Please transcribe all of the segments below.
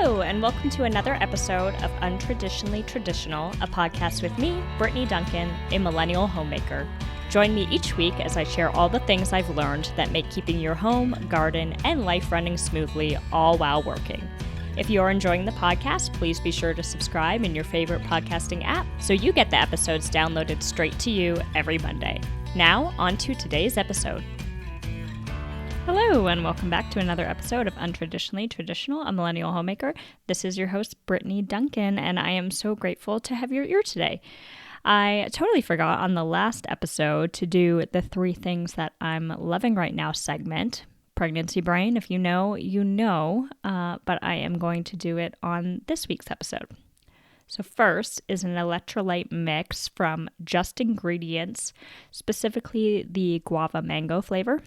Hello, and welcome to another episode of Untraditionally Traditional, a podcast with me, Brittany Duncan, a millennial homemaker. Join me each week as I share all the things I've learned that make keeping your home, garden, and life running smoothly, all while working. If you are enjoying the podcast, please be sure to subscribe in your favorite podcasting app so you get the episodes downloaded straight to you every Monday. Now, on to today's episode. Hello, and welcome back to another episode of Untraditionally Traditional, a millennial homemaker. This is your host, Brittany Duncan, and I am so grateful to have your ear today. I totally forgot on the last episode to do the 3 things that I'm loving right now segment. Pregnancy brain, if you know, you know, but I am going to do it on this week's episode. So first is an electrolyte mix from Just Ingredients, specifically the guava mango flavor.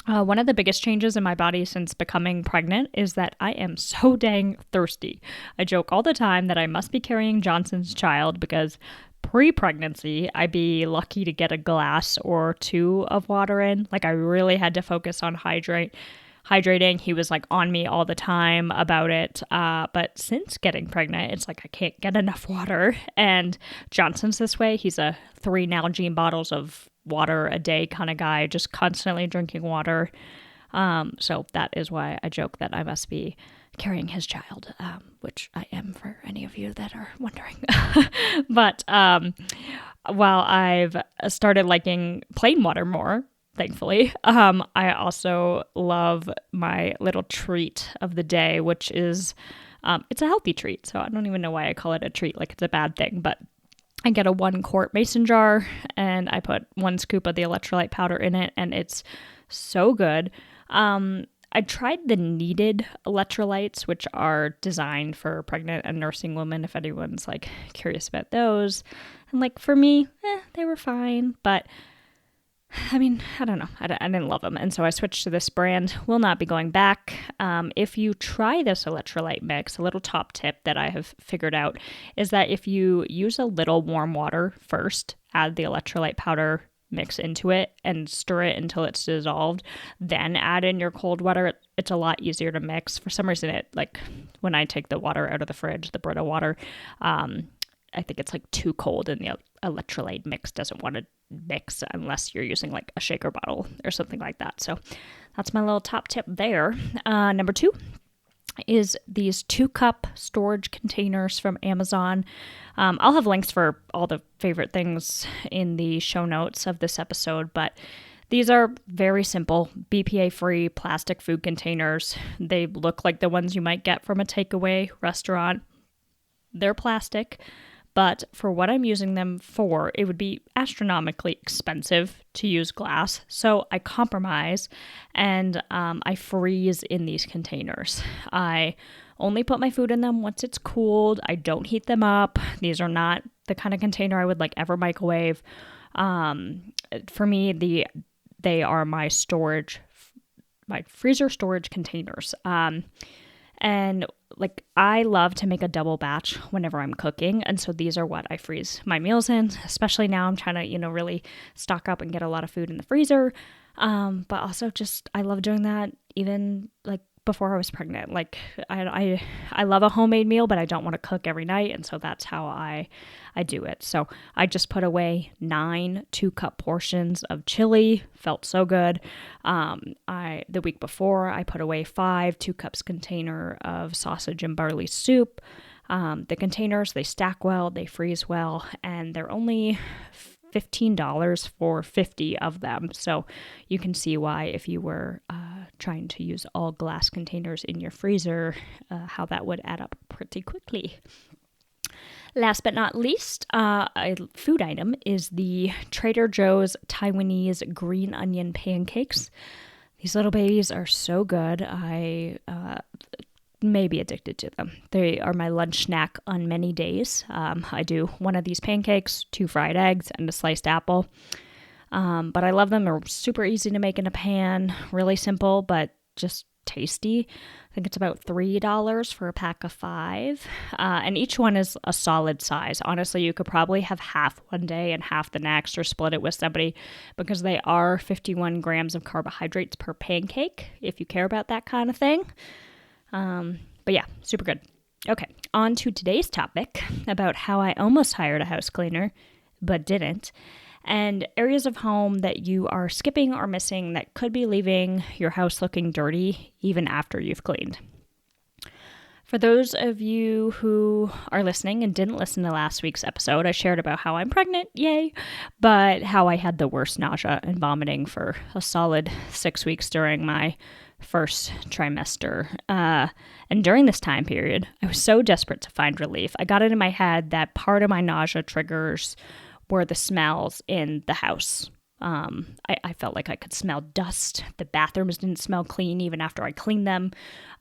One of the biggest changes in my body since becoming pregnant is that I am so dang thirsty. I joke all the time that I must be carrying Johnson's child because pre-pregnancy, I'd be lucky to get a glass or 2 of water in. Like I really had to focus on hydrating. He was like on me all the time about it. But since getting pregnant, it's like I can't get enough water. And Johnson's this way. He's a 3 Nalgene bottles of water a day kind of guy, just constantly drinking water. So that is why I joke that I must be carrying his child, which I am for any of you that are wondering. But while I've started liking plain water more, thankfully, I also love my little treat of the day, which is, it's a healthy treat. So I don't even know why I call it a treat, like it's a bad thing, but I get a 1-quart mason jar and I put 1 scoop of the electrolyte powder in it, and it's so good. I tried the kneaded electrolytes, which are designed for pregnant and nursing women, if anyone's like curious about those. And like for me, they were fine, but I mean, I don't know. I didn't love them. And so I switched to this brand. Will not be going back. If you try this electrolyte mix, a little top tip that I have figured out is that if you use a little warm water first, add the electrolyte powder mix into it and stir it until it's dissolved, then add in your cold water. It's a lot easier to mix. For some reason, it like when I take the water out of the fridge, the Brita water, I think it's like too cold and the electrolyte mix doesn't want to mix unless you're using like a shaker bottle or something like that. So that's my little top tip there. Number 2 is these 2-cup storage containers from Amazon. I'll have links for all the favorite things in the show notes of this episode, but these are very simple, BPA-free plastic food containers. They look like the ones you might get from a takeaway restaurant. They're plastic, but for what I'm using them for, it would be astronomically expensive to use glass. So I compromise and I freeze in these containers. I only put my food in them once it's cooled. I don't heat them up. These are not the kind of container I would like ever microwave. For me, they are my freezer storage containers. And like I love to make a double batch whenever I'm cooking. And so these are what I freeze my meals in, especially now I'm trying to, really stock up and get a lot of food in the freezer. But also just, I love doing that even like before I was pregnant. Like I love a homemade meal, but I don't want to cook every night. And so that's how I do it. So I just put away 9 2-cup portions of chili. Felt so good. The week before I put away 5 2-cups container of sausage and barley soup. The containers, they stack well, they freeze well, and they're only $15 for 50 of them. So you can see why if you were trying to use all glass containers in your freezer, how that would add up pretty quickly. Last but not least, a food item is the Trader Joe's Taiwanese green onion pancakes. These little babies are so good. I may be addicted to them. They are my lunch snack on many days. I do 1 of these pancakes, 2 fried eggs, and a sliced apple. But I love them. They're super easy to make in a pan, really simple, but just tasty. I think it's about $3 for a pack of 5. And each one is a solid size. Honestly, you could probably have half one day and half the next, or split it with somebody, because they are 51 grams of carbohydrates per pancake, if you care about that kind of thing. But yeah, super good. Okay, on to today's topic about how I almost hired a house cleaner, but didn't, and areas of home that you are skipping or missing that could be leaving your house looking dirty even after you've cleaned. For those of you who are listening and didn't listen to last week's episode, I shared about how I'm pregnant, yay, but how I had the worst nausea and vomiting for a solid 6 weeks during my first trimester. And during this time period, I was so desperate to find relief. I got it in my head that part of my nausea triggers were the smells in the house. I felt like I could smell dust. The bathrooms didn't smell clean even after I cleaned them.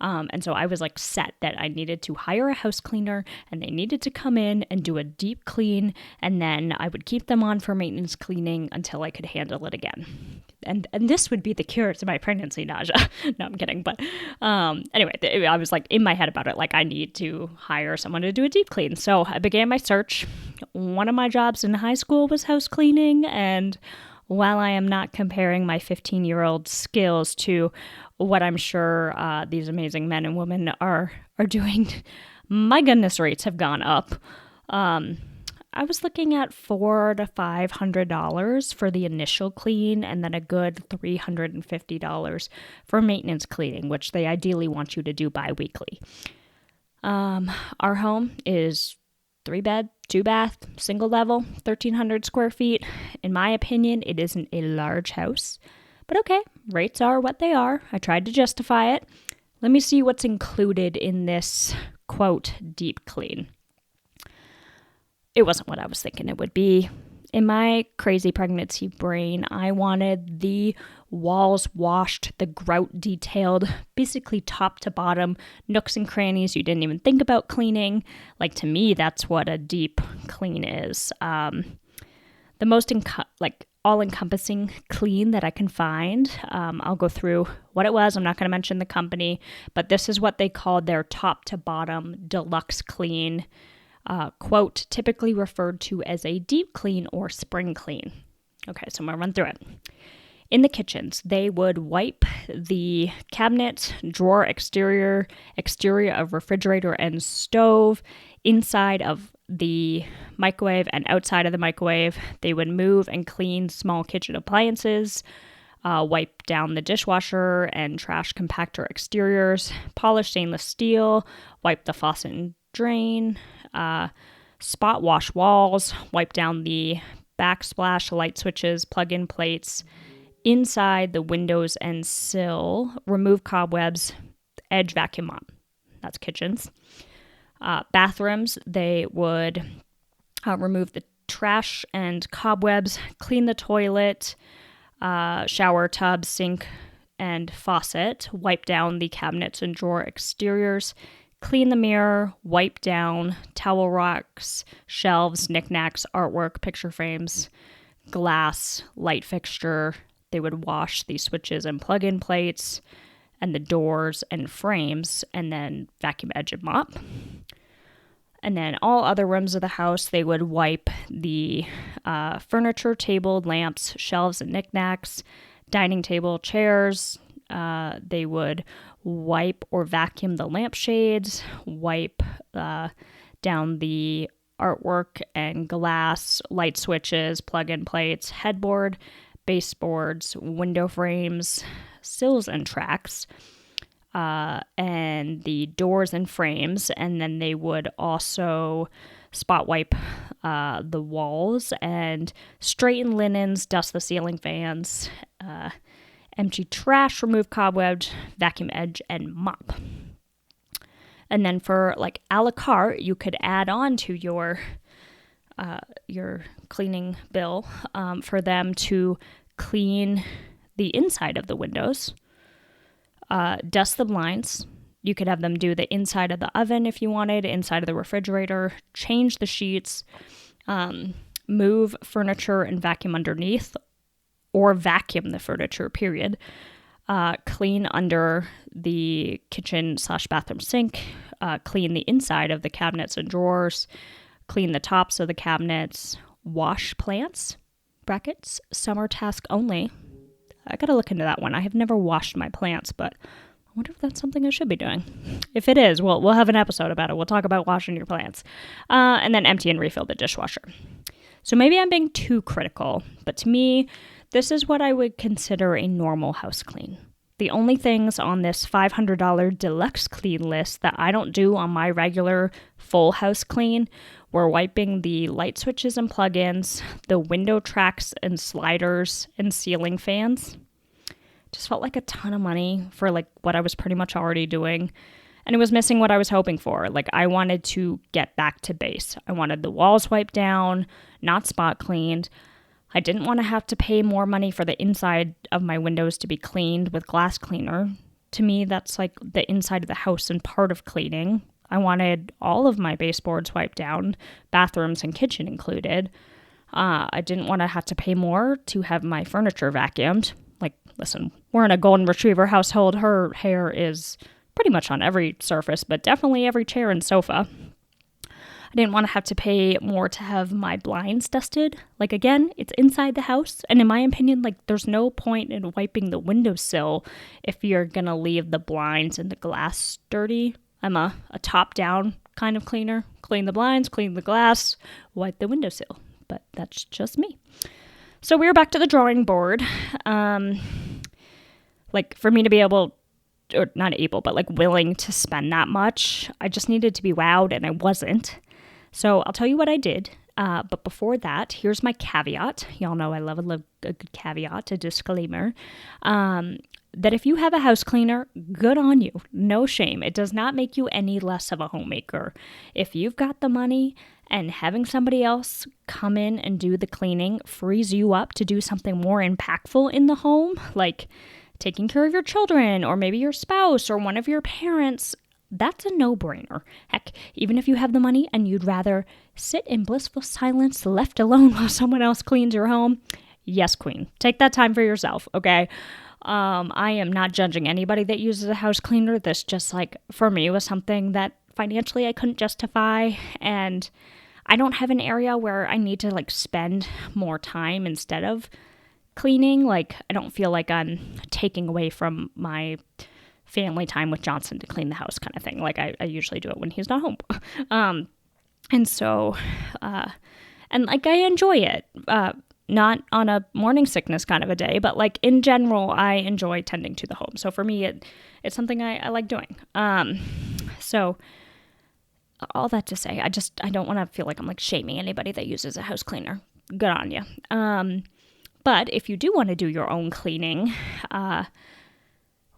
And so I was like set that I needed to hire a house cleaner and they needed to come in and do a deep clean. And then I would keep them on for maintenance cleaning until I could handle it again. And this would be the cure to my pregnancy nausea. No, I'm kidding. But anyway, I was like in my head about it, like I need to hire someone to do a deep clean. So I began my search. One of my jobs in high school was house cleaning, and while I am not comparing my 15-year-old skills to what I'm sure these amazing men and women are doing, my goodness, rates have gone up. I was looking at $400 to $500 for the initial clean, and then a good $350 for maintenance cleaning, which they ideally want you to do bi-weekly. Our home is 3-bed, 2-bath, single level, 1,300 square feet. In my opinion, it isn't a large house. But okay, rates are what they are. I tried to justify it. Let me see what's included in this, quote, deep clean. It wasn't what I was thinking it would be. In my crazy pregnancy brain, I wanted the walls washed, the grout detailed, basically top to bottom, nooks and crannies you didn't even think about cleaning. Like, to me, that's what a deep clean is. The most all-encompassing clean that I can find. I'll go through what it was. I'm not going to mention the company, but this is what they called their top to bottom deluxe clean. Quote, typically referred to as a deep clean or spring clean. Okay, so I'm going to run through it. In the kitchens, they would wipe the cabinet, drawer, exterior of refrigerator and stove, inside of the microwave and outside of the microwave. They would move and clean small kitchen appliances, wipe down the dishwasher and trash compactor exteriors, polish stainless steel, wipe the faucet and drain, spot wash walls, wipe down the backsplash light switches, plug-in plates, inside the windows and sill, remove cobwebs, edge vacuum mop. That's kitchens. Bathrooms, they would remove the trash and cobwebs, clean the toilet, shower tub, sink, and faucet, wipe down the cabinets and drawer exteriors, clean the mirror, wipe down towel racks, shelves, knickknacks, artwork, picture frames, glass, light fixture. They would wash the switches and plug-in plates and the doors and frames, and then vacuum, edge, and mop. And then all other rooms of the house, they would wipe the furniture, table, lamps, shelves, and knickknacks, dining table, chairs. They would wipe or vacuum the lampshades, wipe down the artwork and glass, light switches, plug-in plates, headboard, baseboards, window frames, sills and tracks, and the doors and frames. And then they would also spot wipe the walls and straighten linens, dust the ceiling fans, empty trash, remove cobwebs, vacuum, edge, and mop. And then for like a la carte, you could add on to your cleaning bill for them to clean the inside of the windows, dust the blinds. You could have them do the inside of the oven if you wanted, inside of the refrigerator, change the sheets, move furniture and vacuum underneath, or vacuum the furniture, period. Clean under the kitchen/bathroom sink, clean the inside of the cabinets and drawers, clean the tops of the cabinets, wash plants, summer task only. I gotta look into that one. I have never washed my plants, but wonder if that's something I should be doing. If it is, we'll have an episode about it. We'll talk about washing your plants. And then empty and refill the dishwasher. So maybe I'm being too critical, but to me, this is what I would consider a normal house clean. The only things on this $500 deluxe clean list that I don't do on my regular full house clean were wiping the light switches and plugins, the window tracks and sliders, and ceiling fans. Just felt like a ton of money for like what I was pretty much already doing. And it was missing what I was hoping for. Like, I wanted to get back to base. I wanted the walls wiped down, not spot cleaned. I didn't want to have to pay more money for the inside of my windows to be cleaned with glass cleaner. To me, that's like the inside of the house and part of cleaning. I wanted all of my baseboards wiped down, bathrooms and kitchen included. I didn't want to have to pay more to have my furniture vacuumed. Like, listen, we're in a golden retriever household. Her hair is pretty much on every surface, but definitely every chair and sofa. I didn't want to have to pay more to have my blinds dusted. Like, again, it's inside the house. And in my opinion, like, there's no point in wiping the windowsill if you're going to leave the blinds and the glass dirty. I'm a top-down kind of cleaner. Clean the blinds, clean the glass, wipe the windowsill. But that's just me. So we were back to the drawing board. Like, for me to be able, or not able, but like willing to spend that much, I just needed to be wowed, and I wasn't. So I'll tell you what I did. But before that, here's my caveat. Y'all know I love a good caveat, a disclaimer. That if you have a house cleaner, good on you. No shame. It does not make you any less of a homemaker. If you've got the money and having somebody else come in and do the cleaning frees you up to do something more impactful in the home, like taking care of your children or maybe your spouse or one of your parents, that's a no-brainer. Heck, even if you have the money and you'd rather sit in blissful silence left alone while someone else cleans your home, yes, queen. Take that time for yourself, okay? I am not judging anybody that uses a house cleaner. This just, like, for me, was something that financially I couldn't justify, and I don't have an area where I need to, like, spend more time instead of cleaning. Like, I don't feel like I'm taking away from my family time with Johnson to clean the house kind of thing. Like, I usually do it when he's not home. And so, and like, I enjoy it. Not on a morning sickness kind of a day, but like in general, I enjoy tending to the home. So for me, it's something I like doing. So all that to say, I don't want to feel like I'm like shaming anybody that uses a house cleaner. Good on you. But if you do want to do your own cleaning,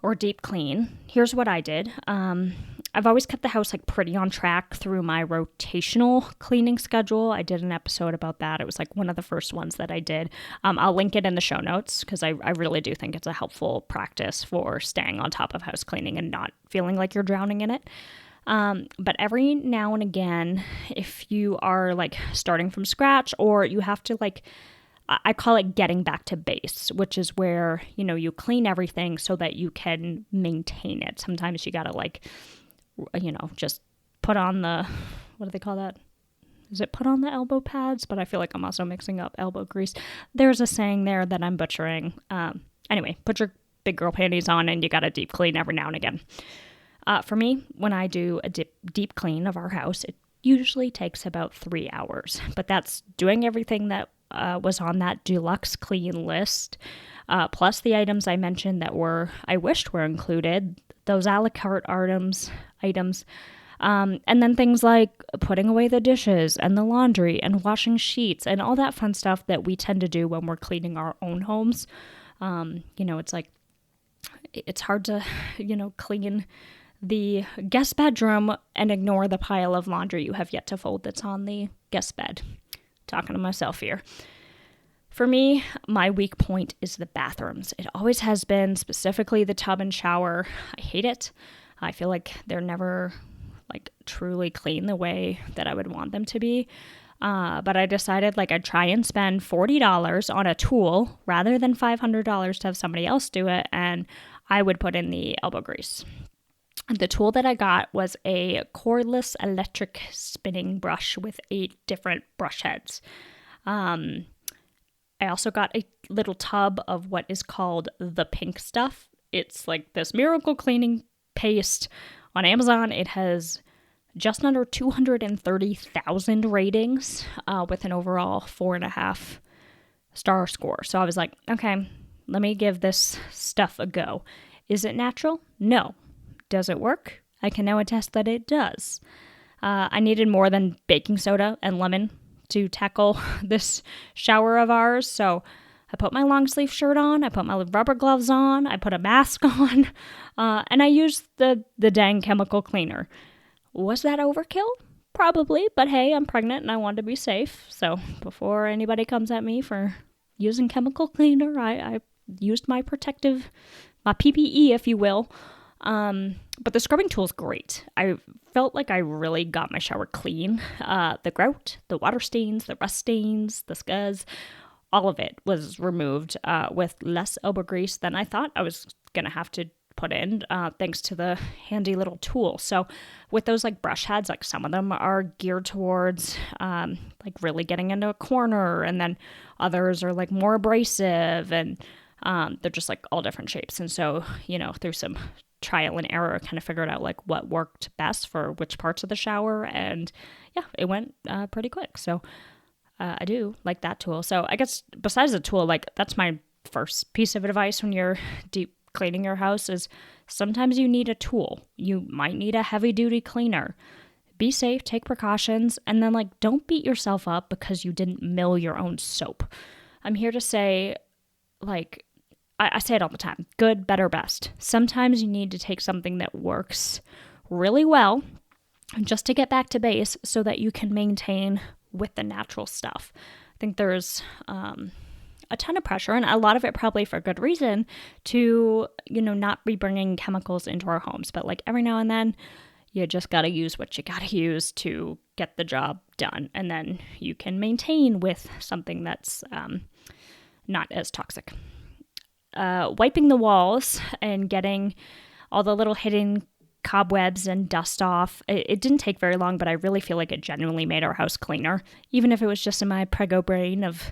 or deep clean, here's what I did. I've always kept the house like pretty on track through my rotational cleaning schedule. I did an episode about that. It was like one of the first ones that I did. I'll link it in the show notes because I really do think it's a helpful practice for staying on top of house cleaning and not feeling like you're drowning in it. But every now and again, if you are like starting from scratch or you have to like, I call it getting back to base, which is where, you clean everything so that you can maintain it. Sometimes you got to like, just put on the, what do they call that? Is it put on the elbow pads? But I feel like I'm also mixing up elbow grease. There's a saying there that I'm butchering. Anyway, put your big girl panties on and you got to deep clean every now and again. For me, when I do a deep clean of our house, it usually takes about 3 hours. But that's doing everything that was on that deluxe clean list, plus the items I mentioned that I wished were included, those a la carte items, and then things like putting away the dishes and the laundry and washing sheets and all that fun stuff that we tend to do when we're cleaning our own homes. It's like, it's hard to, clean the guest bedroom and ignore the pile of laundry you have yet to fold that's on the guest bed. Talking to myself here. For me, my weak point is the bathrooms. It always has been, specifically the tub and shower. I hate it. I feel like they're never like truly clean the way that I would want them to be. But I decided like I'd try and spend $40 on a tool rather than $500 to have somebody else do it, and I would put in the elbow grease. The tool that I got was a cordless electric spinning brush with 8 different brush heads. I also got a little tub of what is called the pink stuff. It's like this miracle cleaning paste on Amazon. It has just under 230,000 ratings with an overall 4.5 star score. So I was like, okay, let me give this stuff a go. Is it natural? No. Does it work? I can now attest that it does. I needed more than baking soda and lemon to tackle this shower of ours. So I put my long sleeve shirt on, I put my rubber gloves on, I put a mask on, and I used the dang chemical cleaner. Was that overkill? Probably, but hey, I'm pregnant and I wanted to be safe. So before anybody comes at me for using chemical cleaner, I used my PPE, if you will. But the scrubbing tool is great. I felt like I really got my shower clean. The grout, the water stains, the rust stains, the scuzz, all of it was removed with less elbow grease than I thought I was going to have to put in, thanks to the handy little tool. So with those like brush heads, like some of them are geared towards like really getting into a corner, and then others are like more abrasive, and they're just like all different shapes. And so, through some trial and error, kind of figured out like what worked best for which parts of the shower, and yeah, it went pretty quick. So I do like that tool. So I guess besides the tool, like that's my first piece of advice when you're deep cleaning your house is sometimes you need a tool. You might need a heavy duty cleaner. Be safe, take precautions, and then like don't beat yourself up because you didn't mill your own soap. I'm here to say, like, I say it all the time, good, better, best. Sometimes you need to take something that works really well just to get back to base so that you can maintain with the natural stuff. I think there's a ton of pressure, and a lot of it probably for good reason, to, not be bringing chemicals into our homes. But like every now and then, you just got to use what you got to use to get the job done. And then you can maintain with something that's not as toxic. Wiping the walls and getting all the little hidden cobwebs and dust off. It didn't take very long, but I really feel like it genuinely made our house cleaner, even if it was just in my prego brain of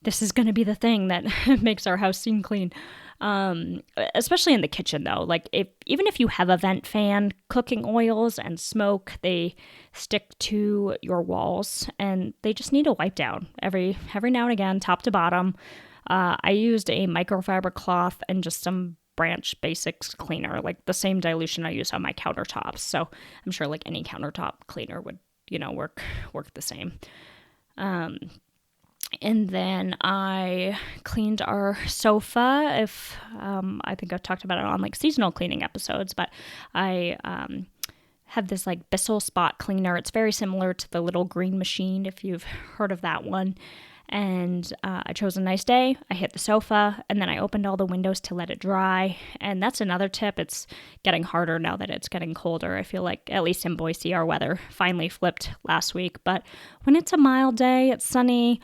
this is going to be the thing that makes our house seem clean. Especially in the kitchen though. Like even if you have a vent fan, cooking oils and smoke, they stick to your walls and they just need a wipe down every now and again, top to bottom. I used a microfiber cloth and just some Branch Basics cleaner, like the same dilution I use on my countertops. So I'm sure like any countertop cleaner would, work the same. And then I cleaned our sofa. I think I've talked about it on like seasonal cleaning episodes, but I have this like Bissell spot cleaner. It's very similar to the little green machine, if you've heard of that one. And I chose a nice day. I hit the sofa and then I opened all the windows to let it dry. And that's another tip. It's getting harder now that it's getting colder. I feel like, at least in Boise, our weather finally flipped last week. But when it's a mild day, it's sunny,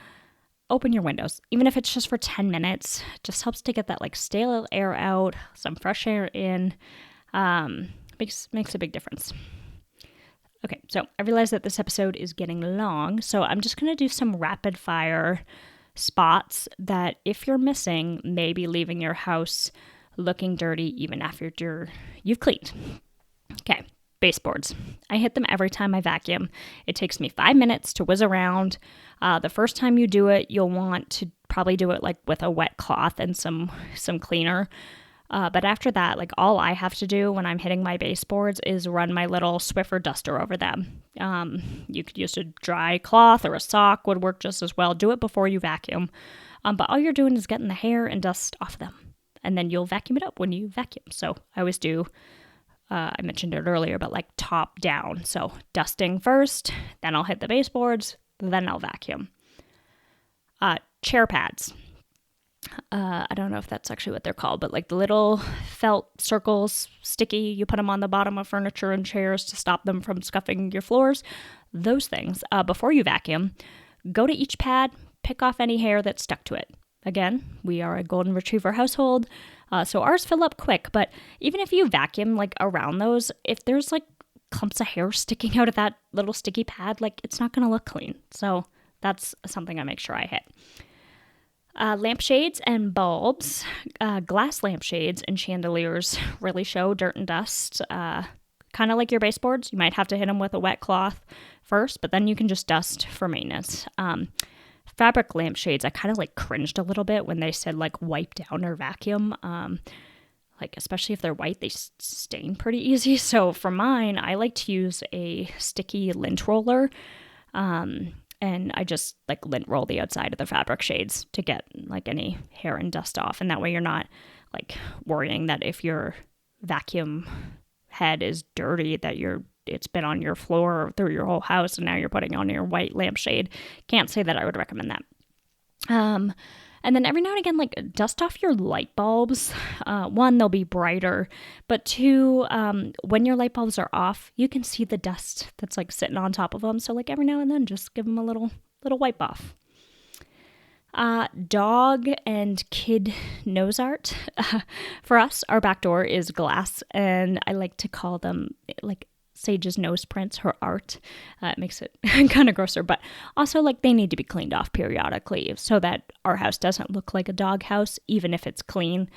open your windows. Even if it's just for 10 minutes, it just helps to get that like stale air out, some fresh air in. Makes a big difference. Okay, so I realize that this episode is getting long, so I'm just going to do some rapid fire spots that if you're missing, may be leaving your house looking dirty even after you've cleaned. Okay, baseboards. I hit them every time I vacuum. It takes me 5 minutes to whiz around. The first time you do it, you'll want to probably do it like with a wet cloth and some cleaner. But after that, like all I have to do when I'm hitting my baseboards is run my little Swiffer duster over them. You could use a dry cloth or a sock would work just as well. Do it before you vacuum. But all you're doing is getting the hair and dust off them. And then you'll vacuum it up when you vacuum. So I always do, I mentioned it earlier, but like top down. So dusting first, then I'll hit the baseboards, then I'll vacuum. Chair pads. I don't know if that's actually what they're called, but like the little felt circles, sticky, you put them on the bottom of furniture and chairs to stop them from scuffing your floors. Those things. Before you vacuum, go to each pad, pick off any hair that's stuck to it. Again, we are a golden retriever household, so ours fill up quick, but even if you vacuum like around those, if there's like clumps of hair sticking out of that little sticky pad, like it's not going to look clean. So that's something I make sure I hit. Lampshades and bulbs, glass lampshades and chandeliers really show dirt and dust. Kind of like your baseboards, you might have to hit them with a wet cloth first, but then you can just dust for maintenance. Fabric lampshades, I kind of like cringed a little bit when they said like wipe down or vacuum. Like especially if they're white, they stain pretty easy. So for mine, I like to use a sticky lint roller. And I just like lint roll the outside of the fabric shades to get like any hair and dust off. And that way you're not like worrying that if your vacuum head is dirty that it's been on your floor through your whole house and now you're putting on your white lampshade. Can't say that I would recommend that. And then every now and again, like dust off your light bulbs. One, they'll be brighter, but two, when your light bulbs are off, you can see the dust that's like sitting on top of them. So like every now and then, just give them a little wipe off. Dog and kid nose art. For us, our back door is glass, and I like to call them like Sage's nose prints, her art. It makes it kind of grosser, but also like they need to be cleaned off periodically so that our house doesn't look like a dog house, even if it's clean.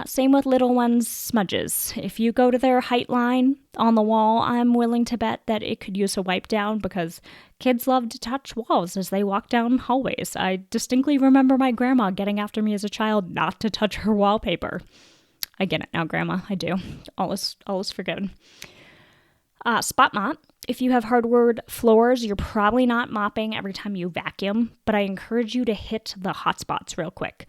Same with little ones' smudges. If you go to their height line on the wall, I'm willing to bet that it could use a wipe down because kids love to touch walls as they walk down hallways. I distinctly remember my grandma getting after me as a child not to touch her wallpaper. I get it now, Grandma. I do. All is forgiven. Spot mop. If you have hardwood floors, you're probably not mopping every time you vacuum, but I encourage you to hit the hot spots real quick.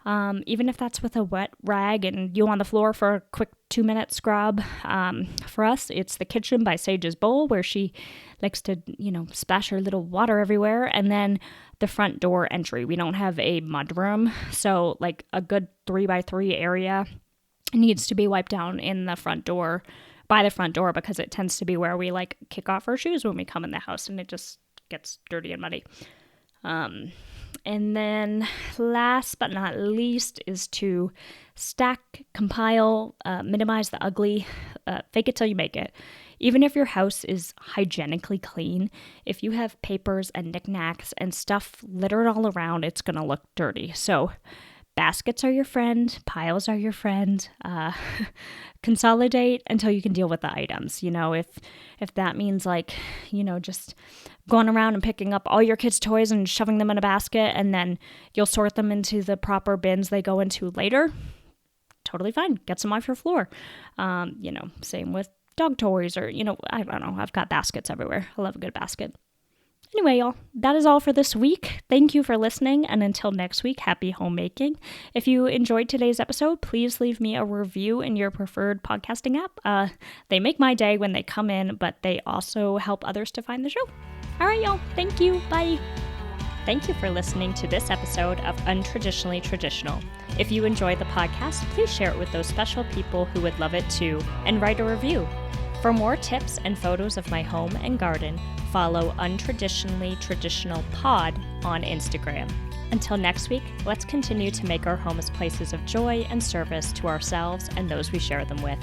Even if that's with a wet rag and you on the floor for a quick 2-minute scrub. For us, it's the kitchen by Sage's bowl where she likes to, splash her little water everywhere. And then the front door entry. We don't have a mudroom, so like a good 3x3 area needs to be wiped down in the front door, by the front door, because it tends to be where we like kick off our shoes when we come in the house and it just gets dirty and muddy. And then last but not least is to stack, compile, minimize the ugly, fake it till you make it. Even if your house is hygienically clean, if you have papers and knickknacks and stuff littered all around, it's going to look dirty. So baskets are your friend, piles are your friend. Consolidate until you can deal with the items. If that means like, just going around and picking up all your kids' toys and shoving them in a basket and then you'll sort them into the proper bins they go into later, totally fine. Get some off your floor. Same with dog toys or, I don't know. I've got baskets everywhere. I love a good basket. Anyway, y'all, that is all for this week. Thank you for listening, and until next week, happy homemaking. If you enjoyed today's episode, please leave me a review in your preferred podcasting app. They make my day when they come in, but they also help others to find the show. All right, y'all. Thank you. Bye. Thank you for listening to this episode of Untraditionally Traditional. If you enjoyed the podcast, please share it with those special people who would love it too, and write a review. For more tips and photos of my home and garden, follow Untraditionally Traditional Pod on Instagram. Until next week, let's continue to make our homes places of joy and service to ourselves and those we share them with.